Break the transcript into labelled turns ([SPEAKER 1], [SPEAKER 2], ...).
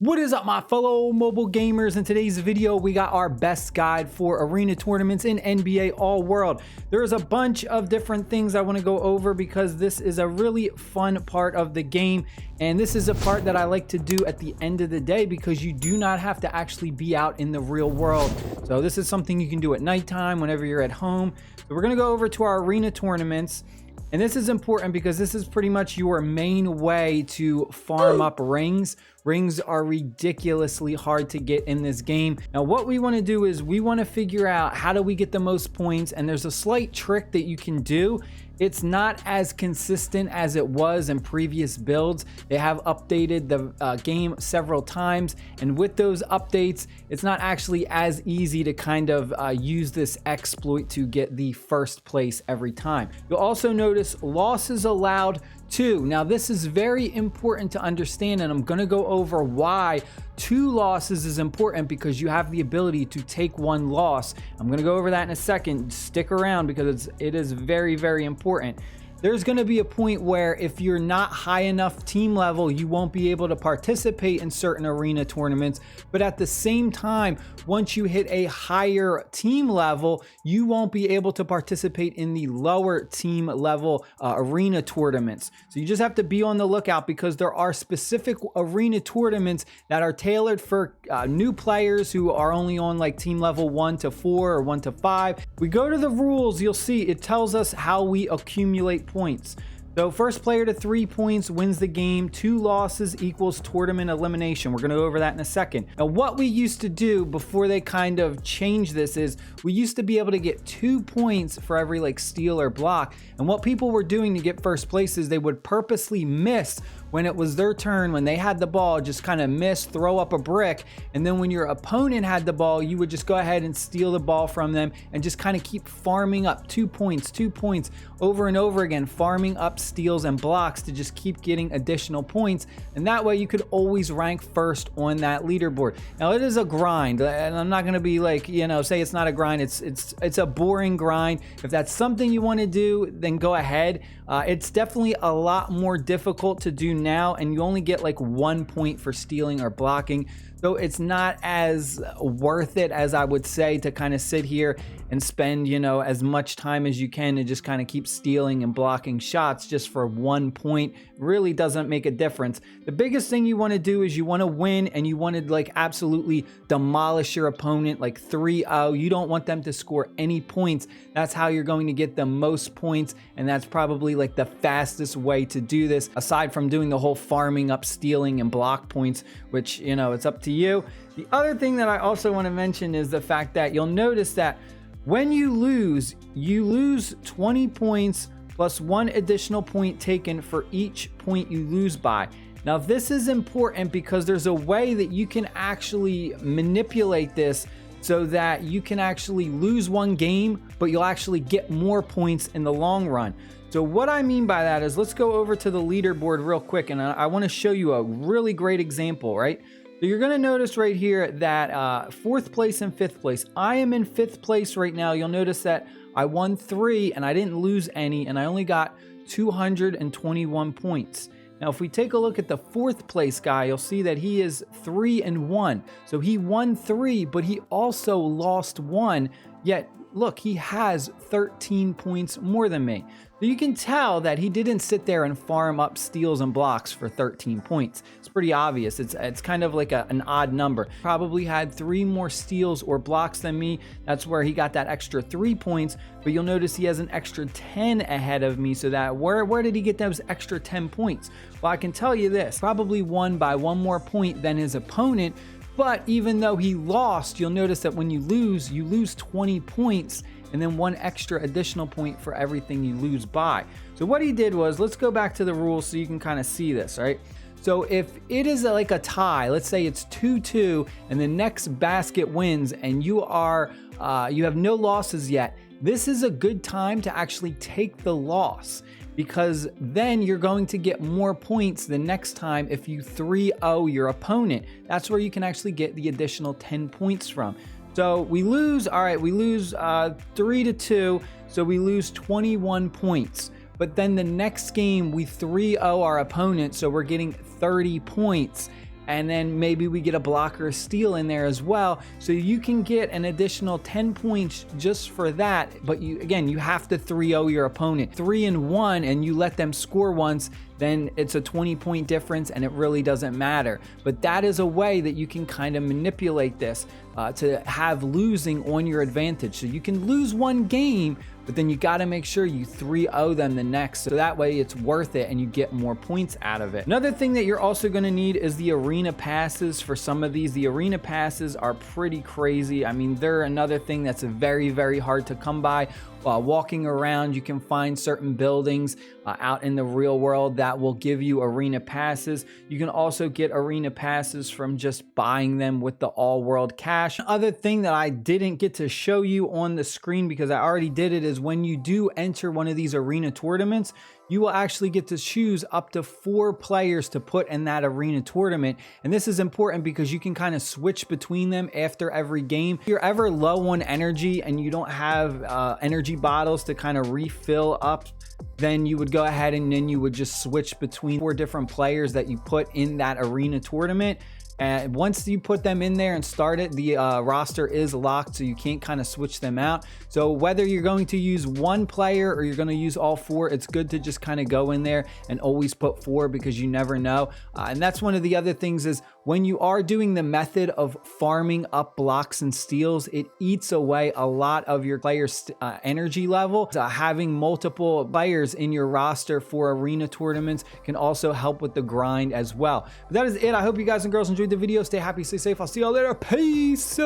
[SPEAKER 1] What is up, my fellow mobile gamers? In today's video, we got our best guide for arena tournaments in NBA All World. There's a bunch of different things I want to go over because this is a really fun part of the game. And this is a part that I like to do at the end of the day because you do not have to actually be out in the real world. So this is something you can do at nighttime, whenever you're at home. So we're going to go over to our arena tournaments. And this is important because this is pretty much your main way to farm up rings. Rings are ridiculously hard to get in this game. Now, what we want to do is we want to figure out how do we get the most points. And there's a slight trick that you can do. It's not as consistent as it was in previous builds. They have updated the game several times. And with those updates, it's not actually as easy to kind of use this exploit to get the first place every time. You'll also notice losses allowed too. Now, this is very important to understand, and I'm going to go over why 2 losses is important because you have the ability to take 1 loss. I'm going to go over that in a second. Stick around because it is very, very important. There's going to be a point where if you're not high enough team level, you won't be able to participate in certain arena tournaments. But at the same time, once you hit a higher team level, you won't be able to participate in the lower team level arena tournaments. So you just have to be on the lookout because there are specific arena tournaments that are tailored for new players who are only on like team level 1 to 4 or 1 to 5. We go to the rules, you'll see it tells us how we accumulate points. So first player to 3 points wins the game. 2 losses equals tournament elimination. We're going to go over that in a second. Now, what we used to do before they kind of changed this is we used to be able to get 2 points for every like steal or block. And what people were doing to get first place is they would purposely miss when it was their turn, when they had the ball, just kind of miss, throw up a brick. And then when your opponent had the ball, you would just go ahead and steal the ball from them and just kind of keep farming up 2 points over and over again, farming up steals and blocks to just keep getting additional points. And that way you could always rank first on that leaderboard. Now, it is a grind, and I'm not going to be like, say it's not a grind. It's a boring grind. If that's something you want to do, then go ahead. It's definitely a lot more difficult to do now, and you only get like 1 point for stealing or blocking. So it's not as worth it as I would say to kind of sit here and spend, as much time as you can to just kind of keep stealing and blocking shots just for 1 point. Really doesn't make a difference. The biggest thing you want to do is you want to win, and you want to like absolutely demolish your opponent, like 3-0. You don't want them to score any points. That's how you're going to get the most points, and that's probably like the fastest way to do this, aside from doing the whole farming up stealing and block points, which, it's up to you. The other thing that I also want to mention is the fact that you'll notice that when you lose 20 points plus 1 additional point taken for each point you lose by. Now, this is important because there's a way that you can actually manipulate this so that you can actually lose 1 game, but you'll actually get more points in the long run. So what I mean by that is, let's go over to the leaderboard real quick, and I want to show you a really great example, right? So you're going to notice right here that 4th place and 5th place. I am in 5th place right now. You'll notice that I won 3 and I didn't lose any, and I only got 221 points. Now, if we take a look at the 4th place guy, you'll see that he is 3-1. So he won 3, but he also lost 1. Yet, look, he has 13 points more than me. So you can tell that he didn't sit there and farm up steals and blocks for 13 points. It's pretty obvious. It's kind of like an odd number. Probably had 3 more steals or blocks than me. That's where he got that extra 3 points. But you'll notice he has an extra 10 ahead of me. So that where did he get those extra 10 points? Well, I can tell you this. Probably won by 1 more point than his opponent. But even though he lost, you'll notice that when you lose 20 points and then 1 extra additional point for everything you lose by. So what he did was, let's go back to the rules so you can kind of see this, right? So if it is like a tie, let's say it's 2-2 and the next basket wins and you have no losses yet, this is a good time to actually take the loss, because then you're going to get more points the next time if you 3-0 your opponent. That's where you can actually get the additional 10 points from. So we lose, all right, we lose 3-2, so we lose 21 points. But then the next game, we 3-0 our opponent, so we're getting 30 points. and then maybe we get a block or a steal in there as well. So you can get an additional 10 points just for that. But you have to 3-0 your opponent. 3-1 and you let them score once, then it's a 20-point difference and it really doesn't matter. But that is a way that you can kind of manipulate this to have losing on your advantage. So you can lose one game, but then you got to make sure you 3-0 them the next, so that way it's worth it and you get more points out of it. Another thing that you're also going to need is the arena passes. For some of these, the arena passes are pretty crazy. I mean, they're another thing that's very, very hard to come by. Walking around, you can find certain buildings out in the real world that will give you arena passes. You can also get arena passes from just buying them with the all world cash. Other thing that I didn't get to show you on the screen because I already did it is when you do enter one of these arena tournaments, you will actually get to choose up to 4 players to put in that arena tournament. And this is important because you can kind of switch between them after every game. If you're ever low on energy and you don't have energy bottles to kind of refill up, then you would go ahead and then you would just switch between 4 different players that you put in that arena tournament. And once you put them in there and start it, the roster is locked, so you can't kind of switch them out. So whether you're going to use 1 player or you're going to use all 4, it's good to just kind of go in there and always put 4 because you never know. And that's one of the other things is when you are doing the method of farming up blocks and steals, it eats away a lot of your players' energy level. Having multiple players in your roster for arena tournaments can also help with the grind as well. But that is it. I hope you guys and girls enjoyed the video. Stay happy, stay safe. I'll see y'all later. Peace.